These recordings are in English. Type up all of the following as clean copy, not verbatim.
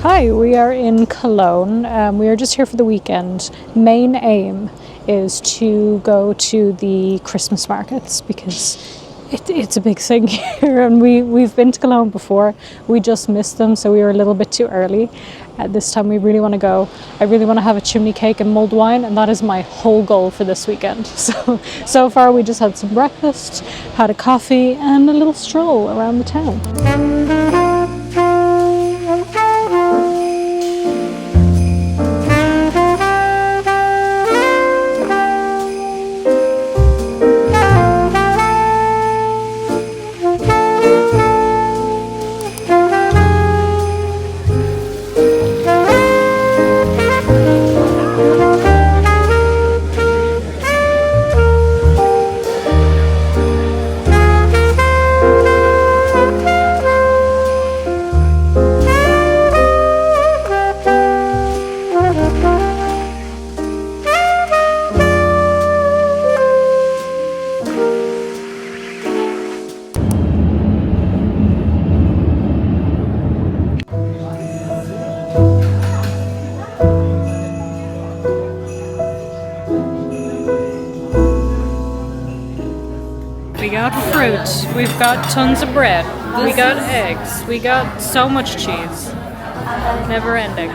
Hi, we are in Cologne. We are just here for the weekend. Main aim is to go to the Christmas markets because it's a big thing here, and we've been to Cologne before. We just missed them, so we were a little bit too early. This time we really want to go. I really want to have a chimney cake and mulled wine, and that is my whole goal for this weekend. So far we just had some breakfast, had a coffee, and a little stroll around the town. We got fruit, we've got tons of bread, we got eggs, we got so much cheese. Never ending.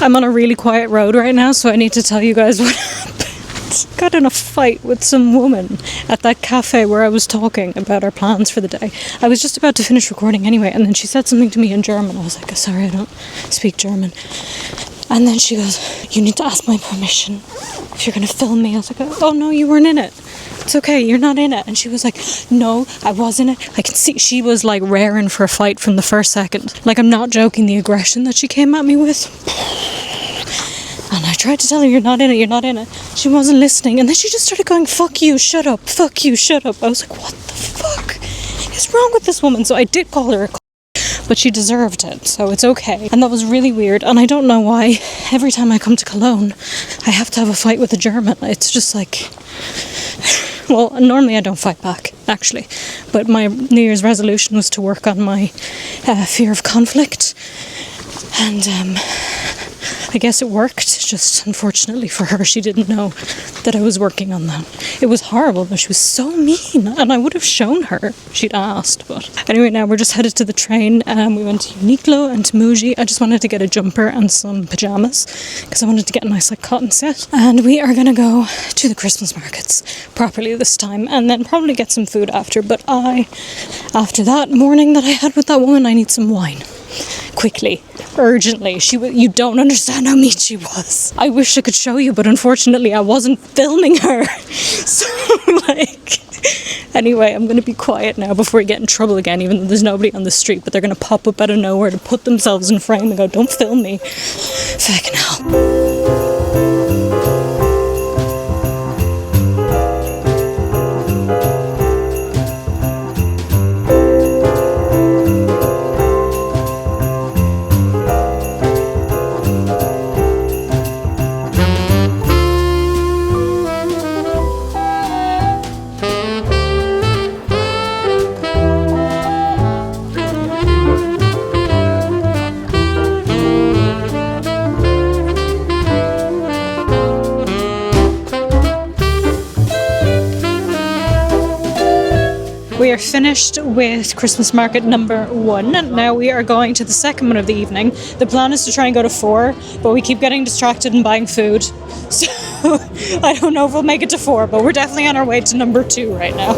I'm on a really quiet road right now, so I need to tell you guys what happened. Got in a fight with some woman at that cafe where I was talking about our plans for the day. I was just about to finish recording anyway, and then she said something to me in German. I was like, sorry, I don't speak German. And then she goes, you need to ask my permission if you're going to film me. I was like, oh no, you weren't in it. It's okay, you're not in it. And she was like, no, I was in it. I can see she was like raring for a fight from the first second. Like, I'm not joking, the aggression that she came at me with. And I tried to tell her, you're not in it, you're not in it. She wasn't listening. And then she just started going, fuck you, shut up, fuck you, shut up. I was like, what the fuck is wrong with this woman? So I did call her a but she deserved it, so it's okay. And that was really weird, and I don't know why every time I come to Cologne I have to have a fight with a German. It's just like, well, normally I don't fight back, actually, but my New Year's resolution was to work on my fear of conflict, and I guess it worked. Just unfortunately for her, she didn't know that I was working on that. It was horrible, but she was so mean, and I would have shown her if she'd asked. But anyway, now we're just headed to the train. We went to Uniqlo and to Muji. I just wanted to get a jumper and some pajamas because I wanted to get a nice like cotton set. And we are gonna go to the Christmas markets properly this time, and then probably get some food after. But after that morning that I had with that woman, I need some wine. Quickly, urgently. You don't understand how mean she was. I wish I could show you, but unfortunately I wasn't filming her. So anyway, I'm going to be quiet now before we get in trouble again, even though there's nobody on the street, but they're going to pop up out of nowhere to put themselves in frame and go, don't film me. Fucking hell. We are finished with Christmas market number 1. Now we are going to the second one of the evening. The plan is to try and go to 4, but we keep getting distracted and buying food. So I don't know if we'll make it to 4, but we're definitely on our way to number 2 right now.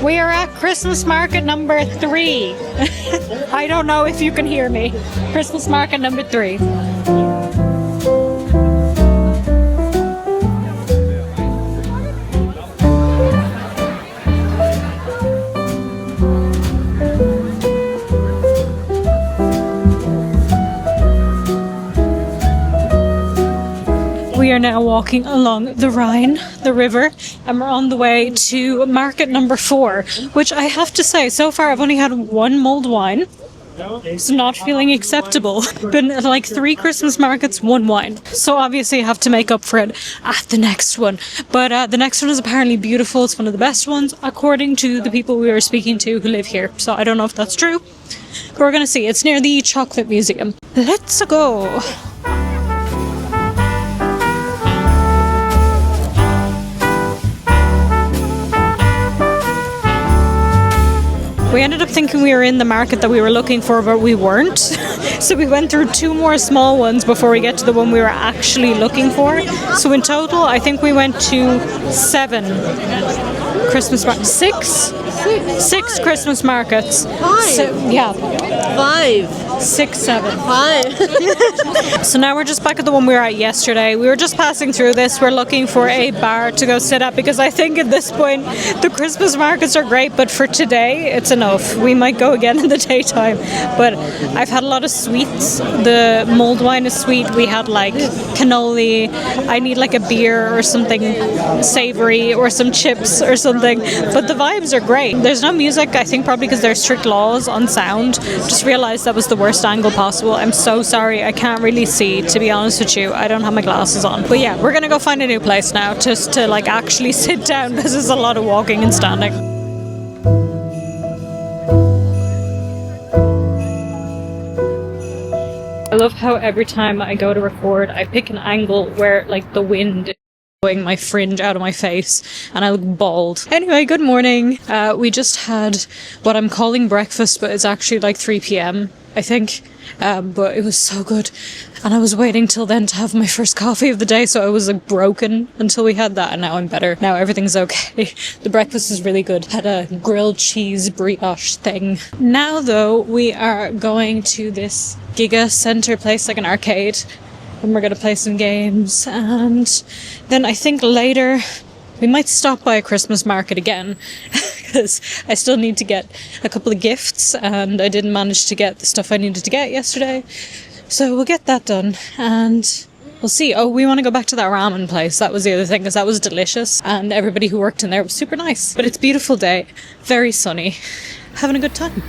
We are at Christmas market number 3. I don't know if you can hear me. Christmas market number 3. We are now walking along the Rhine, the river, and we're on the way to market number 4, which I have to say, so far I've only had one mulled wine. It's not feeling acceptable. Been at like 3 Christmas markets, 1 wine. So obviously I have to make up for it at the next one. But the next one is apparently beautiful. It's one of the best ones, according to the people we were speaking to who live here. So I don't know if that's true, but we're going to see. It's near the Chocolate Museum. Let's go! We ended up thinking we were in the market that we were looking for, but we weren't. So we went through 2 more small ones before we get to the one we were actually looking for. So in total, I think we went to 7 Christmas markets. 6 Christmas markets. 5. So, yeah. 5. 6, 7. 5. So now we're just back at the one we were at yesterday. We were just passing through this. We're looking for a bar to go sit at because I think at this point the Christmas markets are great, but for today it's enough. We might go again in the daytime. But I've had a lot of sweets. The mulled wine is sweet. We had like cannoli. I need like a beer or something savory or some chips or something. But the vibes are great. There's no music, I think probably because there's strict laws on sound. Just realised that was the worst angle possible. I'm so sorry. I can't really see, to be honest with you. I don't have my glasses on. But yeah, we're going to go find a new place now just to like actually sit down because there's a lot of walking and standing. I love how every time I go to record, I pick an angle where like the wind is blowing my fringe out of my face and I look bald. Anyway, good morning. We just had what I'm calling breakfast, but it's actually like 3 p.m. I think. But it was so good. And I was waiting till then to have my first coffee of the day, so I was like broken until we had that, and now I'm better. Now everything's okay. The breakfast is really good. Had a grilled cheese brioche thing. Now though, we are going to this Giga Center place, like an arcade, and we're going to play some games. And then I think later we might stop by a Christmas market again because I still need to get a couple of gifts and I didn't manage to get the stuff I needed to get yesterday. So we'll get that done and we'll see. Oh, we want to go back to that ramen place. That was the other thing because that was delicious and everybody who worked in there was super nice. But it's a beautiful day, very sunny, having a good time.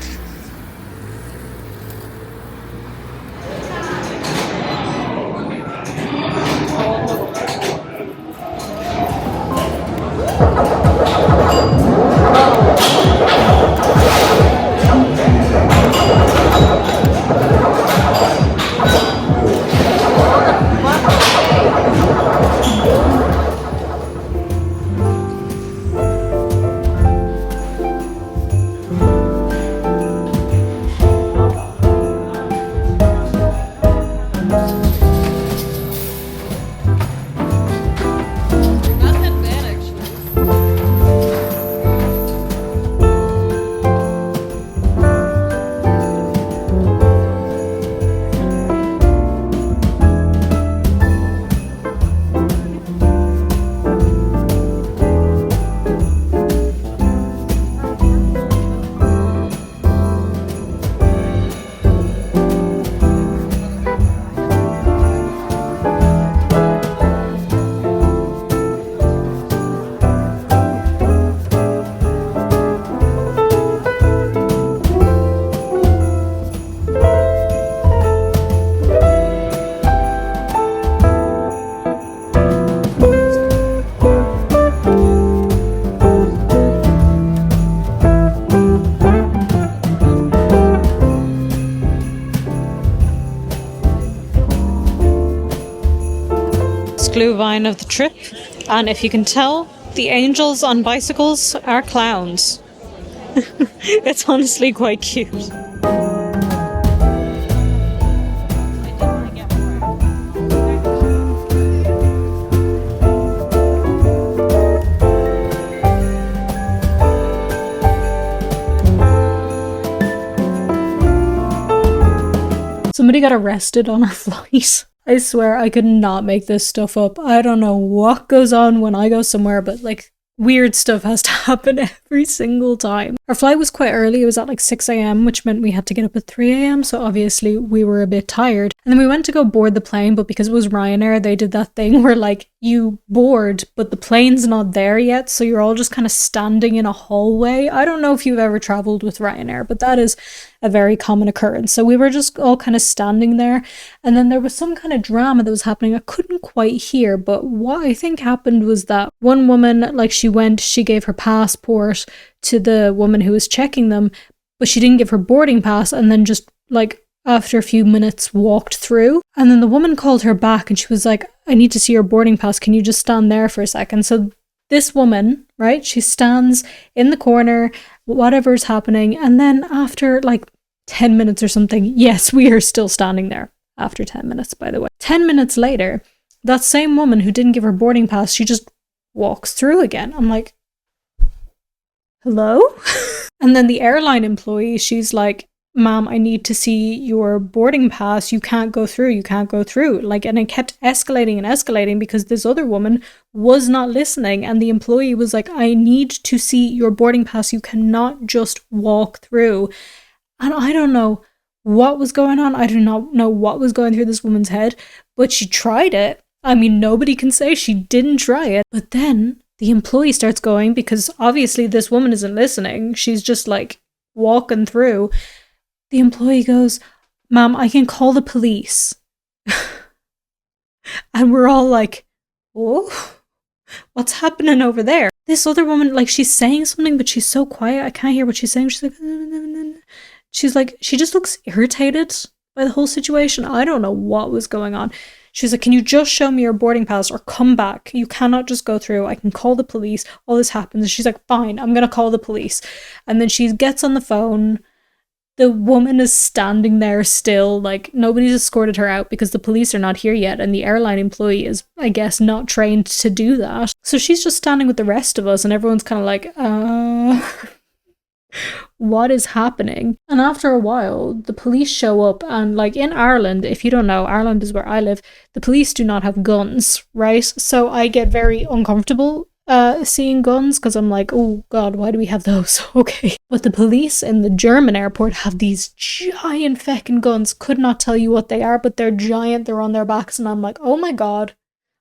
Glühwein of the trip, and if you can tell, the angels on bicycles are clowns. It's honestly quite cute. Somebody got arrested on our flight. I swear I could not make this stuff up. I don't know what goes on when I go somewhere, but like weird stuff has to happen every single time. Our flight was quite early. It was at like 6 a.m, which meant we had to get up at 3 a.m. So obviously we were a bit tired. And then we went to go board the plane, but because it was Ryanair, they did that thing where like you board, but the plane's not there yet. So you're all just kind of standing in a hallway. I don't know if you've ever traveled with Ryanair, but that is a very common occurrence. So we were just all kind of standing there. And then there was some kind of drama that was happening. I couldn't quite hear, but what I think happened was that one woman, like she gave her passport to the woman who was checking them, but she didn't give her boarding pass, and then just like after a few minutes walked through. And then the woman called her back and she was like, I need to see your boarding pass. Can you just stand there for a second? So this woman, right, she stands in the corner, whatever's happening. And then after like 10 minutes or something, yes, we are still standing there after 10 minutes, by the way. 10 minutes later, that same woman who didn't give her boarding pass, she just walks through again. I'm like, hello? And then the airline employee, she's like, ma'am, I need to see your boarding pass. You can't go through. You can't go through. Like, and it kept escalating and escalating because this other woman was not listening. And the employee was like, I need to see your boarding pass. You cannot just walk through. And I don't know what was going on. I do not know what was going through this woman's head, but she tried it. I mean, nobody can say she didn't try it. But then the employee starts going, because obviously this woman isn't listening. She's just like walking through. The employee goes, ma'am, I can call the police. And we're all like, oh, what's happening over there? This other woman, like, she's saying something, but she's so quiet. I can't hear what she's saying. She's like, she just looks irritated by the whole situation. I don't know what was going on. She's like, can you just show me your boarding pass or come back? You cannot just go through. I can call the police. All this happens. And she's like, fine, I'm going to call the police. And then she gets on the phone. The woman is standing there still, like nobody's escorted her out because the police are not here yet, and the airline employee is, I guess, not trained to do that. So she's just standing with the rest of us, and everyone's kind of like, what is happening? And after a while, the police show up, and like in Ireland, if you don't know, Ireland is where I live, the police do not have guns, right? So I get very uncomfortable seeing guns, because I'm like, oh god, why do we have those? Okay. But the police in the German airport have these giant feckin' guns. Could not tell you what they are, but they're giant. They're on their backs, and I'm like, oh my god.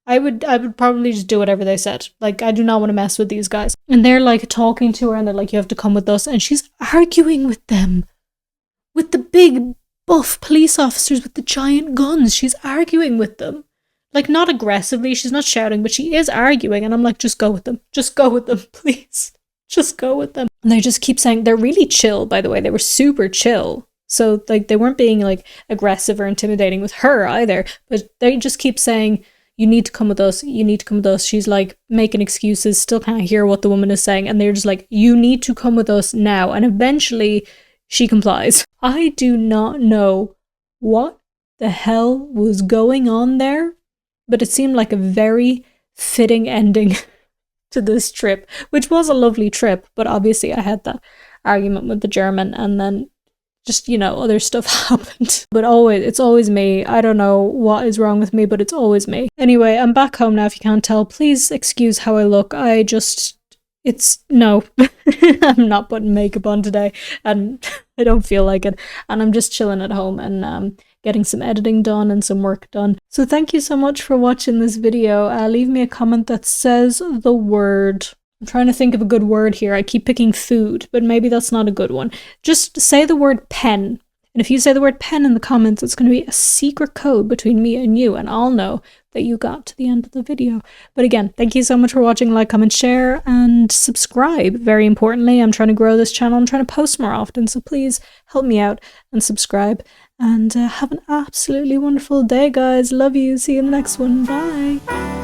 I would probably just do whatever they said. Like, I do not want to mess with these guys. And they're like talking to her, and they're like, you have to come with us. And she's arguing with them. With the big buff police officers with the giant guns. She's arguing with them. Like, not aggressively, she's not shouting, but she is arguing, and I'm like, just go with them. Just go with them, please. Just go with them. And they just keep saying, they're really chill, by the way. They were super chill. So, like, they weren't being, like, aggressive or intimidating with her either. But they just keep saying, you need to come with us. You need to come with us. She's, like, making excuses, still can't hear what the woman is saying. And they're just like, you need to come with us now. And eventually, she complies. I do not know what the hell was going on there. But it seemed like a very fitting ending to this trip, which was a lovely trip. But obviously I had that argument with the German, and then just, you know, other stuff happened. But it's always me. I don't know what is wrong with me, but it's always me. Anyway, I'm back home now, if you can't tell. Please excuse how I look. No, I'm not putting makeup on today, and I don't feel like it. And I'm just chilling at home and getting some editing done and some work done. So thank you so much for watching this video. Leave me a comment that says the word. I'm trying to think of a good word here. I keep picking food, but maybe that's not a good one. Just say the word pen. And if you say the word pen in the comments, it's going to be a secret code between me and you, and I'll know that you got to the end of the video. But again, thank you so much for watching. Like, comment, share, and subscribe. Very importantly, I'm trying to grow this channel. I'm trying to post more often, so please help me out and subscribe. And have an absolutely wonderful day, guys. Love you. See you in the next one. Bye.